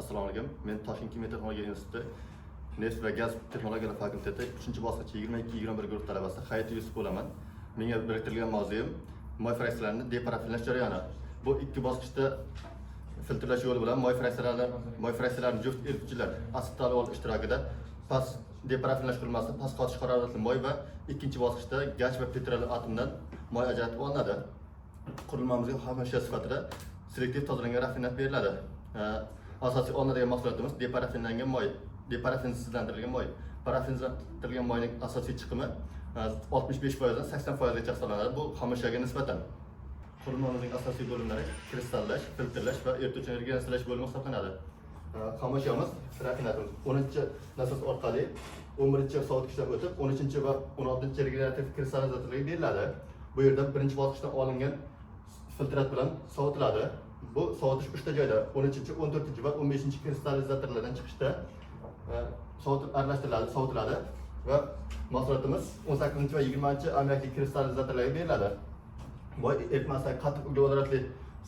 Assalomu alaykum. Men Toshkent kimyo texnologiya instituti neft va gaz texnologiyalar fakulteti 3-bosqich 22-21 guruh talabasi Hayat Yusuf bo'laman. Menga biriktirilgan mavzuyim moy fraksiyalarini deparaffinlash jarayoni. Bu ikki bosqichda filtrlash yo'li bilan moy fraksiyalarini juft erituvchilar asetalol ishtirokida past deparaffinlash qurilmasida past qotish haroratli moy va ikkinchi bosqichda gaz va petrol atomdan moy ajratib olinadi. Qurilmamizga xomashyo sifatida selektiv tozalangan raffinat beriladi. Asosiy olinadigan mahsulotimiz deparaffinlangan moy, deparaffinsizlantirilgan moy. Parafinsizlantirilgan moyning asosiy chiqimi 65% dan 80% gacha hisoblanadi. Bu xomashyoga nisbatan. Qurilmamizning asosiy bo'limlari kristalllash, filtrlash va erituvchi energiyalash bo'limi hisoblanadi. Xomashyamiz raffinatimiz 10-nasos orqali 11-sovutgichdan o'tib 13 va 16-regenerativ kristallizatorlarga beriladi. Bu yerda birinchi bosqichdan olingan filtrat bilan sovutiladi. Bu sovutish 3 ta joyda 13, 14 va 15 kristallizatorlardan chiqishda aralashtiriladi, sovutiladi va mahsulotimiz 18 va 20 ammiakli kristallizatorlarga beriladi. Moy eritmasidagi qattiq uglevodorodli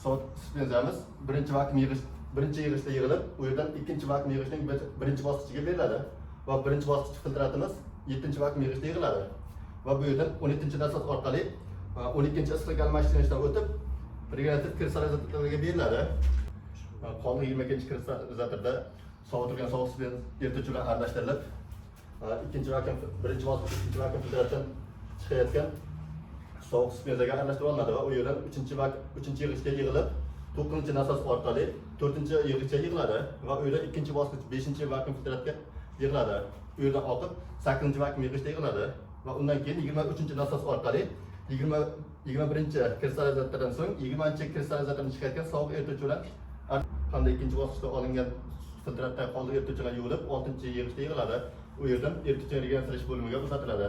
sovut suspenziyamiz birinchi yig'ishda yig'ilib, u yerdan ikkinchi vakuum yig'ishning birinchi bosqichiga beriladi va birinchi bosqich filtratimiz 7-vakuum yig'ishda yig'iladi va bu yerdan 17-nasos orqali 12 issiqlik almashtirishdan o'tib regenerativ kristallizatorlarga beriladi. Qolgan 22-kristallizatorda sovutilgan sovuq erituvchi bilan aralashtirilib, birinchi bosqich ikkinchi vakuum filtratdan chiqayotgan sovuq suspenziyaga aralashtirib olinadi va u yerdan 3-yig'ishga yig'ilib, 9-nasos orqali 4-yig'ishga yig'iladi va u yerdan ikkinchi bosqich 5-vakuum filtratga yig'iladi. U yerdan oqib 8-vakuum yig'ishga yig'iladi va undan keyin 23-nasos orqali 21-kristallizatordan so'ng 20-kristallizatordan chiqayotgan sovuq erituvchi bilan hamda ikkinchi bosqichda olingan filtratdan qolgan erituvchilar yuvilib 6-yig'ishga yig'iladi. U yerdan erituvchi energiyalash bo'limiga uzatiladi.